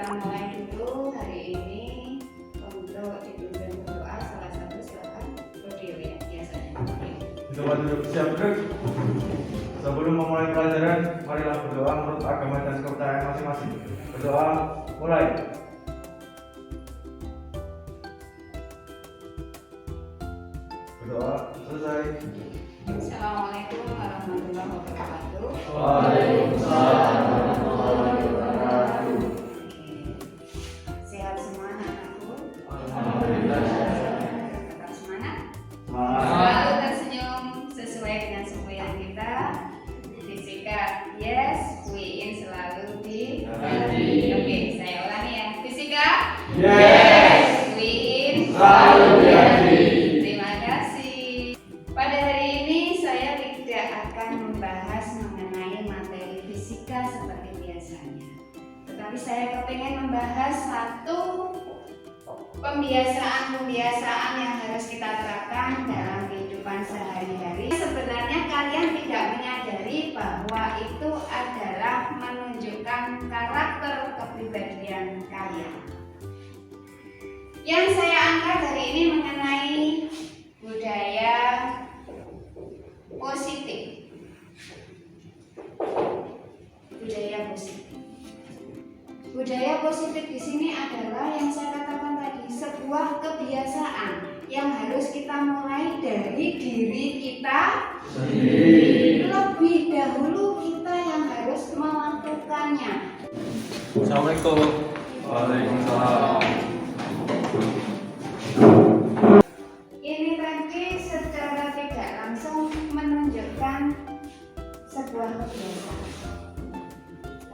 kita mulai dulu hari ini untuk dipimpin berdoa. Salah satu silakan berdiri ya biasanya. Coba duduk siap duduk. Sebelum memulai pelajaran, marilah berdoa menurut agama dan kepercayaan masing-masing. Berdoa mulai. Berdoa selesai. Assalamualaikum warahmatullahi wabarakatuh. Waalaikumsalam warahmatullahi wabarakatuh. Sehat semua anak-anakku? Alhamdulillah. Tetap semangat? Semangat. Selalu tersenyum sesuai dengan semboyan kita. Fisika, yes. Puiin selalu di Hati. Oke, saya ulangi ya. Fisika, Yes. Puiin Selalu di hati. Terima kasih. Pada hari ini saya tidak akan membahas mengenai materi fisika seperti biasanya, tetapi saya kepengen membahas satu pembiasaan yang harus kita terapkan dalam kehidupan sehari-hari. Sebenarnya kalian tidak menyadari bahwa itu adalah menunjukkan karakter kepribadian kalian. Yang saya angkat hari ini mengenai budaya positif. Budaya positif. Budaya positif di sini adalah yang saya katakan tadi, sebuah kebiasaan yang harus kita mulai dari diri kita Sendiri. Lebih dahulu kita yang harus melakukannya. Assalamualaikum. Waalaikumsalam. Ini tadi secara tidak langsung menunjukkan sebuah kebiasaan.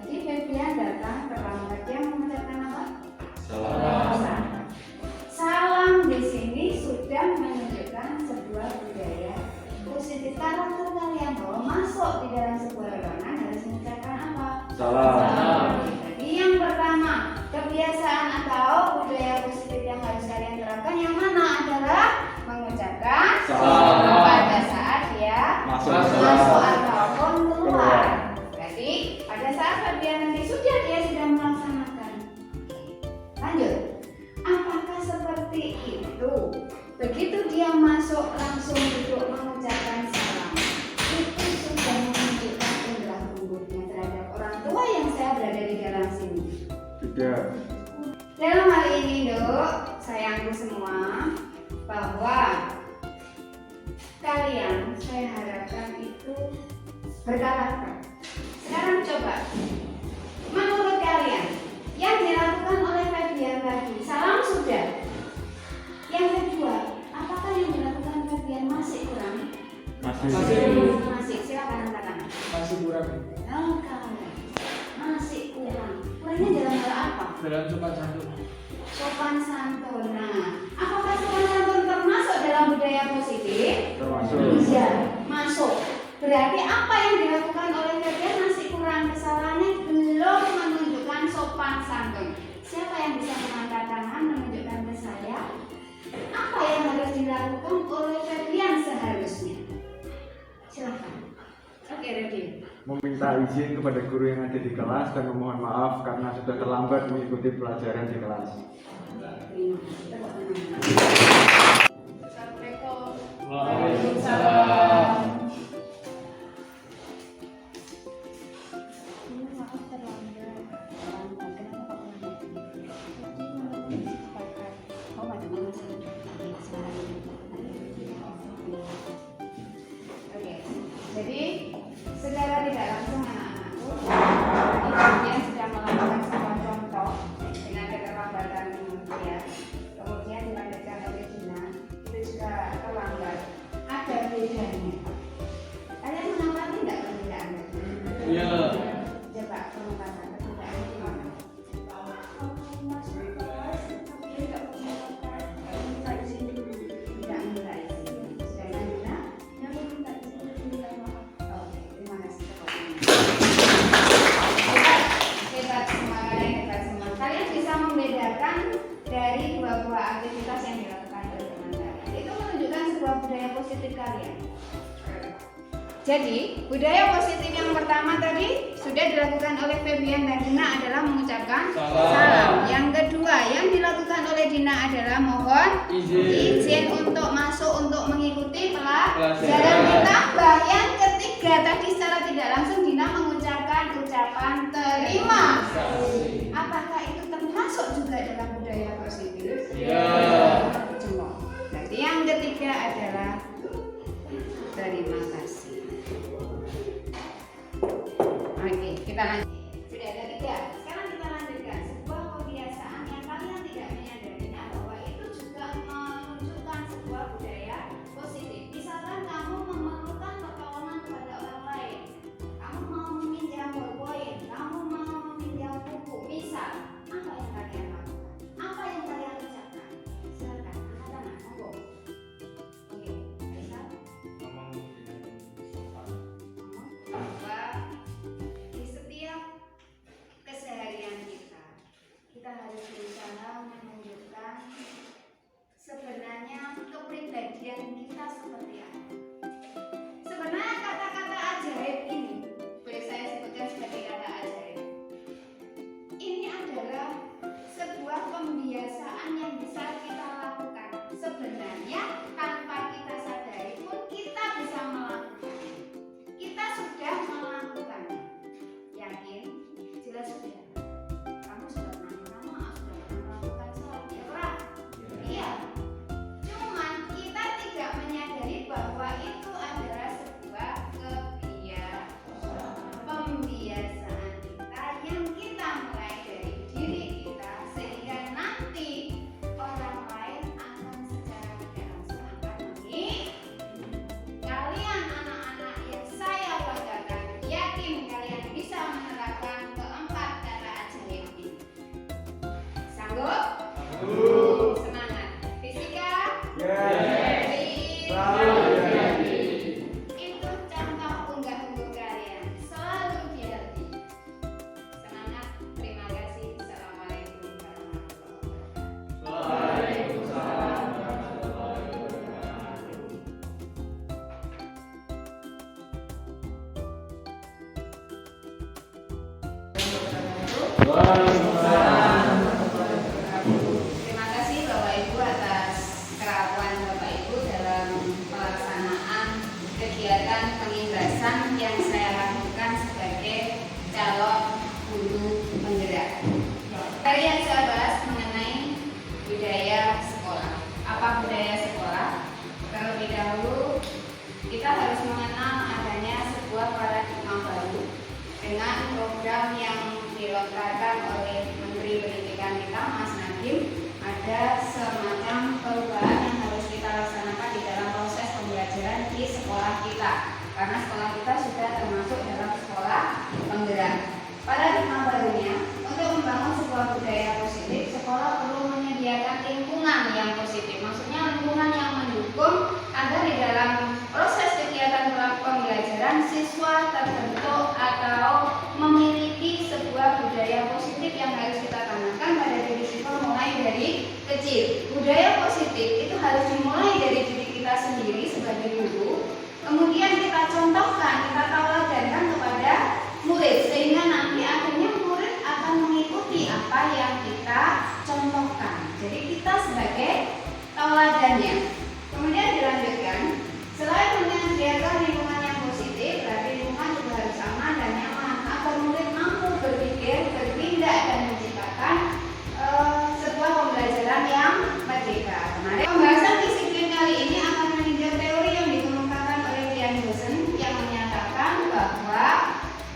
Tadi Febian datang terlambat, yang mengucapkan apa? Salam. Salam di sini sudah menunjukkan sebuah budaya positif. Karakter kalian bahwa masuk di dalam sebuah ruangan harus mengucapkan apa? Salam. Jadi yang pertama, kebiasaan atau budaya positif yang harus kalian terapkan yang mana adalah mengucapkan Salam. pada saat dia Masuk. masuk ataupun keluar. Berarti pada saat dia nanti sudah melaksanakan. Lanjut. Apakah seperti itu? Begitu dia masuk langsung duduk mengucapkan salam, itu sudah menunjukkan indera tunggunya terhadap orang tua yang saya berada di dalam sini. Tidak. Dalam hal ini, Dok, sayangku semua, bahwa kalian saya harapkan itu berkarakter. Sekarang coba, menurut kalian yang dilakukan oleh Febian tadi, salam sudah. Yang kedua, apakah yang dilakukan Febian masih kurang? Masih. Silakan katakan. Masih kurang. Oh, kalian masih kurang. Kurangnya dalam hal apa? Dalam sopan santun. Sopan santun. Nah, apakah sopan santun termasuk dalam budaya positif? Termasuk. Iya, masuk. Berarti apa yang dilakukan oleh Febian masih kurang, kesalahannya belum menunjukkan sopan santun. Siapa yang bisa mengangkat tangan menunjukkan ke saya apa yang harus dilakukan oleh Febian seharusnya? Silakan. Oke, ready. Meminta izin kepada guru yang ada di kelas dan memohon maaf karena sudah terlambat mengikuti pelajaran di kelas. Terima kasih. Assalamualaikum. Waalaikumsalam. Maaf terlambat. Kenapa kok terlambat? Oh, macam-macam sih. Oke, jadi secara tidak langsung anak-anakku, kemudian sudah melakukan sebuah contoh dengan keterlambatan ya. Kemudian dilanjutkan oleh Gina, itu juga terlambat. Ada bedanya. Kalian mengamati tidak perbedaannya? Iya. Coba pengamatan perbedaannya gimana? Tidak minta izin. Sedangkan Gina, oke, terima kasih. Hebat semua, kalian hebat semua. Kalian bisa membedakan dari dua buah aktivitas yang dilakukan oleh teman kalian. Itu menunjukkan sebuah budaya positif kalian. Jadi, budaya positif yang pertama tadi sudah dilakukan oleh Febian dan Dina adalah mengucapkan salam. Yang kedua yang dilakukan oleh Dina adalah mohon izin untuk masuk untuk mengikuti pelajaran. Ditambah yang ketiga tadi secara tidak langsung Dina mengucapkan ucapan terima kasih. Apakah itu termasuk juga dalam budaya positif? Ya. Jadi yang ketiga adalah terima kasih. Oke, kita lanjut. Sudah ada 3. Sekarang kita lanjutkan sebuah kebiasaan yang kalian tidak menyadarinya bahwa itu juga menunjukkan sebuah budaya positif. Misalkan kamu memerlukan pertolongan kepada orang lain, kamu mau meminjam ballpoint, kamu mau meminjam buku, misal, apa yang kalian lakukan? Apa yang kalian ucapkan? Silakan, angkat tangan, monggo. Oke, Aisyah. Bahwa di setiap keseharian kita harus berusaha menunjukkan sebenarnya kepribadian kita seperti apa. Sebenarnya kata-kata ajaib ini, boleh saya sebutkan sebagai kata ajaib. Ini adalah sebuah pembiasaan yang bisa kita lakukan. Sebenarnya tanpa kita sadari pun kita bisa melakukan. Kita sudah melakukannya. Yakin? Jelas sudah. Kamu sudah pernah minta maaf, sudah pernah melakukan salah, ya pernah? Iya. Cuman kita tidak menyadari bahwa itu adalah sebuah pembiasaan kita yang kita mulai dari diri kita sehingga nanti orang lain akan secara tidak langsung akan kalian anak-anak yang saya banggakan, yakin kalian bisa menerapkan keempat kata ajaib ini. Sanggup? Semangat. Fisika? Itu contoh unggah-ungguh kalian. Selalu dilatih. Semangat. Terima kasih. Assalamualaikum warahmatullahi wabarakatuh. Terima kasih Bapak Ibu atas kerapuan Bapak Ibu dalam pelaksanaan kegiatan pengindasan yang saya lakukan sebagai calon guru penggerak. Hari yang saya bahas mengenai budaya sekolah. Apa budaya sekolah? Terlebih dahulu kita harus mengenal adanya sebuah paradigma baru dengan program yang dilontarkan oleh Menteri Pendidikan kita, Mas Nadiem. Ada semacam perubahan yang harus kita laksanakan di dalam proses pembelajaran di sekolah kita, karena sekolah kita sudah termasuk dalam sekolah penggerak. Paradigma barunya, untuk membangun sebuah budaya positif, sekolah perlu menyediakan lingkungan yang positif. Maksudnya lingkungan yang mendukung agar di dalam proses kegiatan pembelajaran siswa terbentuk atau memiliki sebuah budaya positif yang harus kita tanamkan pada diri siswa mulai dari kecil. Budaya positif itu harus dimulai dari diri kita sendiri sebagai guru, kemudian kita contohkan, kita tauladankan kepada murid, sehingga nanti akhirnya murid akan mengikuti apa yang kita contohkan. Jadi kita sebagai tauladannya. Kemudian dilanjutkan, selain menyediakan lingkungan yang positif, berarti lingkungan juga harus aman dan nyaman agar murid mampu berpikir, bertindak dan menciptakan sebuah pembelajaran yang merdeka. Kemarin pembahasan disiplin kali ini akan meninjau teori yang dikemukakan oleh William Dawson yang menyatakan bahwa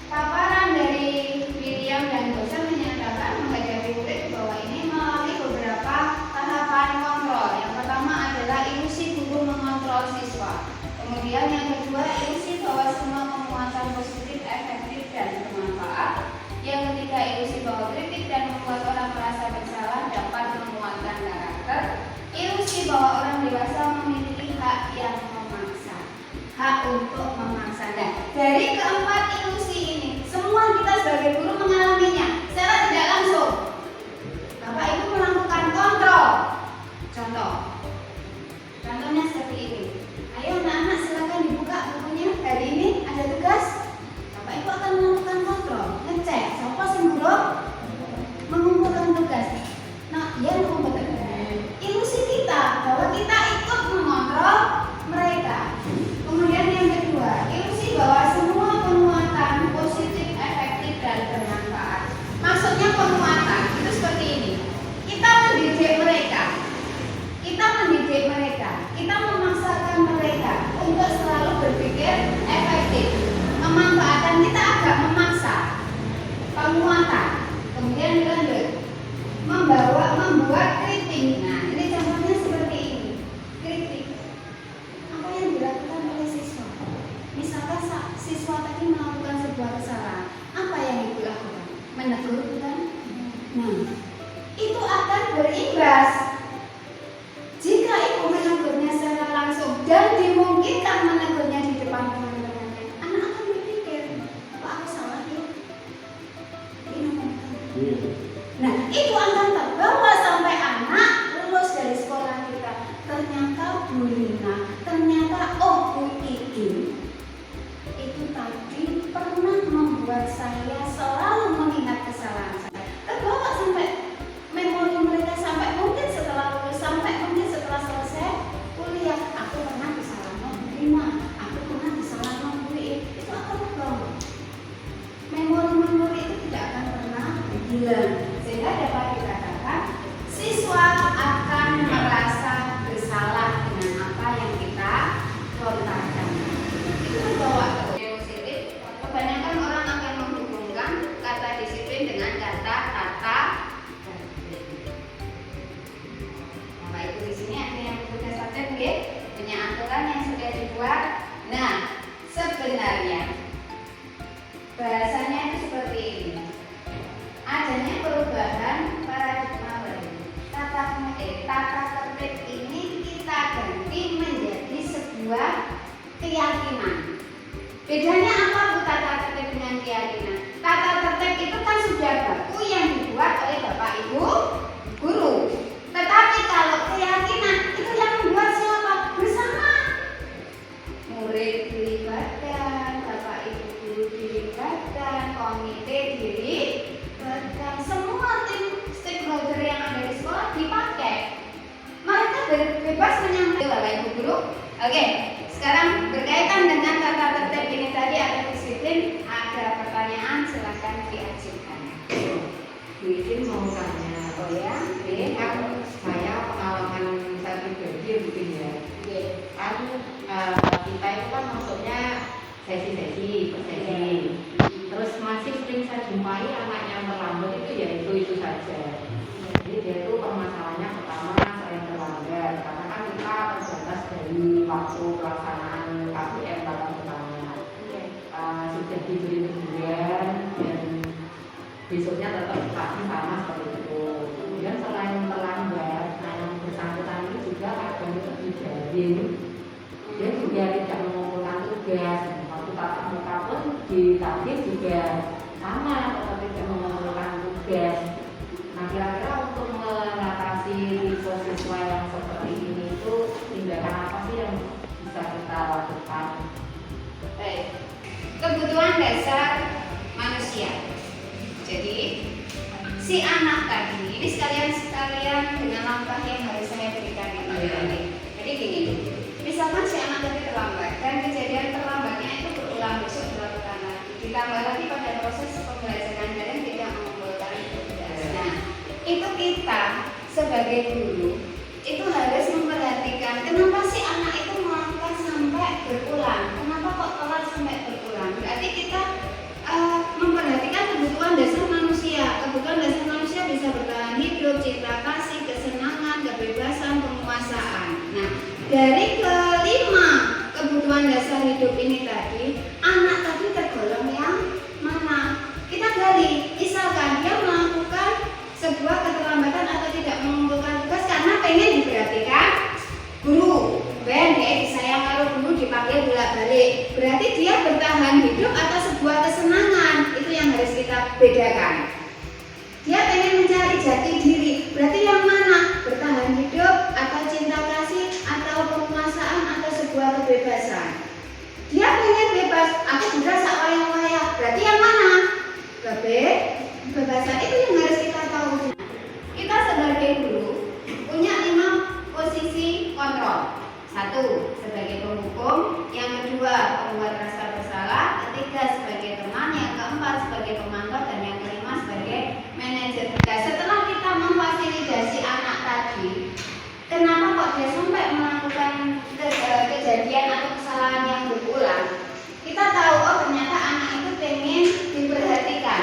paparan dari William dan Dawson menyatakan menghadapi murid bahwa ini melalui beberapa tahapan kontrol. Yang pertama adalah ilusi guru mengontrol siswa. Kemudian yang kedua, ilusi bahwa semua penguatan positif, efektif dan bermanfaat. Yang ketiga, ilusi bahwa kritik dan membuat orang merasa bersalah dapat menguatkan karakter. Ilusi bahwa orang dewasa memiliki hak yang memaksa, hak untuk memaksa. Nah, dari keempat ilusi ini, semua kita sebagai guru mengalaminya secara tidak langsung. Bapak Ibu melakukan kontrol. Contohnya seperti ini. Ayo anak-anak silakan dibuka bukunya. Hari ini Bahasanya itu seperti ini. Adanya perubahan paradigma baru. Tata tertib ini kita ganti menjadi sebuah keyakinan. Bedanya apa bu tata tertib dengan keyakinan? Tata tertib itu kan sudah baku yang dibuat oleh Bapak Ibu guru. Tetapi kalau keyakinan itu yang membuat siapa? Bersama. Murid dilibatkan, Bapak Ibu guru dilibatkan, komite dilibatkan, semua tim stakeholder yang ada di sekolah dipakai. Mereka bebas menyampaikan Bapak Ibu guru. Oke, sekarang berkaitan dengan tata tertib ini tadi ada disiplin, ada pertanyaan silakan diajukan. Izin mau tanya, Oh ya, ini kan saya pengalaman saya pribadi mungkin ya. Kan kita itu kan maksudnya sesi-sesi per sesi. Terus masih sering saya jumpai anak yang terlambat itu ya itu saja. Jadi dia itu permasalahannya pertama sering terlambat karena kan kita terbatas dari waktu pelaksanaan KPM tahun pertama. Sudah diberi teguran dan besoknya tetap pasti sama seperti itu. Kemudian selain terlambat, yang bersangkutan itu juga kadang itu dijaring. Dia juga tidak mengumpulkan tugas. Waktu tatap muka pun ditagih juga sama, tetapi tidak mengumpulkan tugas. Nah, kira-kira untuk mengatasi siswa yang seperti ini itu tindakan apa sih yang bisa kita lakukan? baik. Kebutuhan dasar manusia. Jadi si anak tadi ini sekalian dengan langkah yang harus saya berikan ini. Jadi gini, misalkan si anak tadi terlambat dan kejadian terlambatnya itu berulang besok dilakukan lagi. Ditambah lagi pada proses pembelajaran daring tidak mengumpulkan tugas. Nah, itu kita sebagai guru itu harus memperhatikan kenapa si anak itu melakukan sampai berulang. Kenapa kok telat sampai berulang? Berarti kita memperhatikan kebutuhan dasar manusia. Kebutuhan dasar manusia bisa bertahan hidup, cinta kasih, kesenangan, kebebasan, penguasaan. Nah, dari kelima kebutuhan dasar hidup ini tadi, anak tadi tergolong yang mana? Kita gali. Misalkan dia melakukan sebuah keterlambatan atau tidak mengumpulkan tugas karena pengen diperhatikan guru. Ben, disayang kalau guru dipanggil bolak-balik. Berarti dia bertahan hidup atau sebuah kesenangan. Itu yang harus kita bedakan. Dia pengen mencari jati diri. Berarti yang mana? Bertahan hidup atau cinta kasih atau penguasaan atau sebuah kebebasan. Dia pengen bebas. Aku juga sak wayang-wayang. Berarti yang mana? Kebebasan. Itu yang harus kita tahu. Kita sebagai guru punya 5 posisi kontrol. 1 sebagai penghukum, yang kedua pembuat rasa bersalah, ketiga sebagai teman, yang keempat sebagai pemantau, dan yang kelima sebagai manajer. Nah, setelah kita memfasilitasi anak tadi, kenapa kok dia sampai melakukan kejadian atau kesalahan yang berulang? Kita tahu oh ternyata anak itu pengen diperhatikan.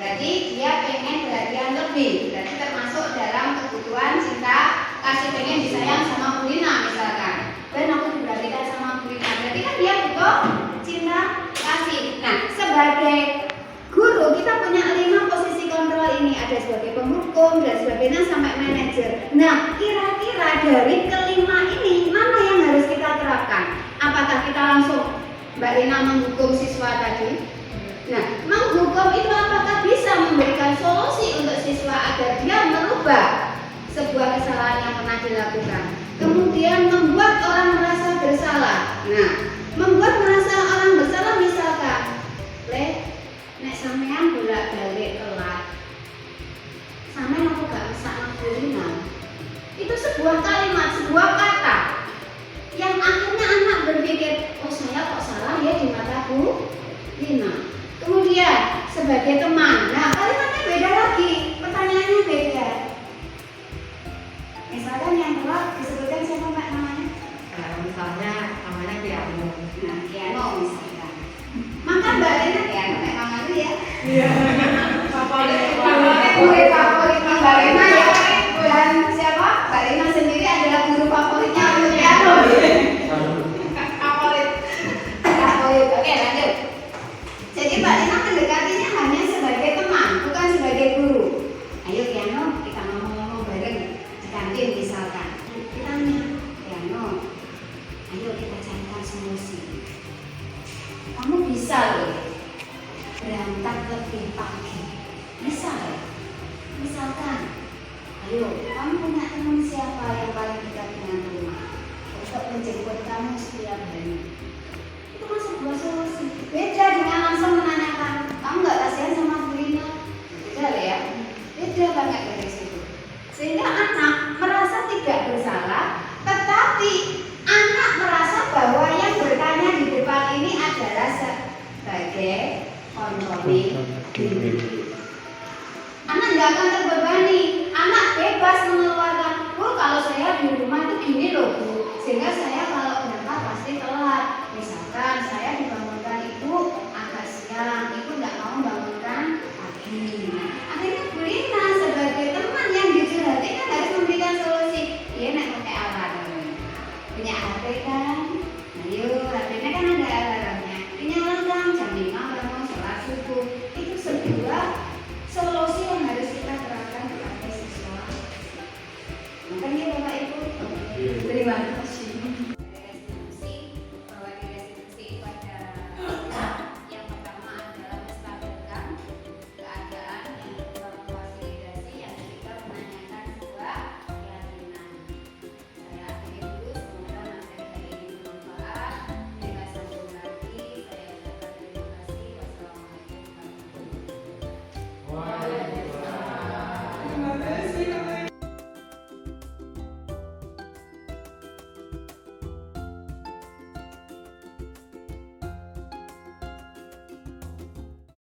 Berarti dia pengen perhatian lebih. Berarti termasuk dalam kebutuhan cinta kasih, pengen disayang sama Bu Lina misalkan. Dan aku diperhatikan sama Bu Lina. Berarti kan dia butuh cinta kasih. Nah, sebagai guru kita punya 5 posisi kontrol ini. Ada sebagai penghukum dan sebagainya sampai manajer. Nah, kira-kira dari kelima ini mana yang harus kita terapkan? Apakah kita langsung Mbak Lina menghukum siswa tadi? Nah, menghukum itu apakah bisa memberikan solusi untuk siswa agar dia merubah sebuah kesalahan yang pernah dilakukan? Kemudian membuat orang merasa bersalah. Nah, membuat merasa orang bersalah misalkan, nek sampean bolak-balik telat, sampean aku gak bisa ngabulina. Itu sebuah kalimat, sebuah kata yang akhirnya anak berpikir, oh saya kok salah ya di mata Bu Lina. Kemudian sebagai teman, nah kalimatnya beda lagi, pertanyaannya beda. Misalkan yang telat disebutkan siapa Mbak namanya? Misalnya namanya Piano. Nah, Piano misalkan. Maka Mbak Lina Piano memang itu ya. Iya. Favorit. Murid favorit Mbak Lina ya. Dan siapa? Mbak Lina sendiri adalah guru favoritnya untuk Piano. Favorit. Oke, lanjut. Jadi Mbak Lina bisa loh berangkat lebih pagi. Misalkan, ayo kamu punya teman siapa yang paling dekat dengan rumah untuk menjemput kamu setiap hari. Itu kan sebuah solusi. Beda dengan langsung menanyakan, kamu nggak kasihan sama Bu Rina? Beda lah ya. Beda banget dari situ. Sehingga anak merasa tidak bersalah, tetapi anak merasa bahwa yang bertanya di depan ini adalah sebagai controlling diri. Anak nggak akan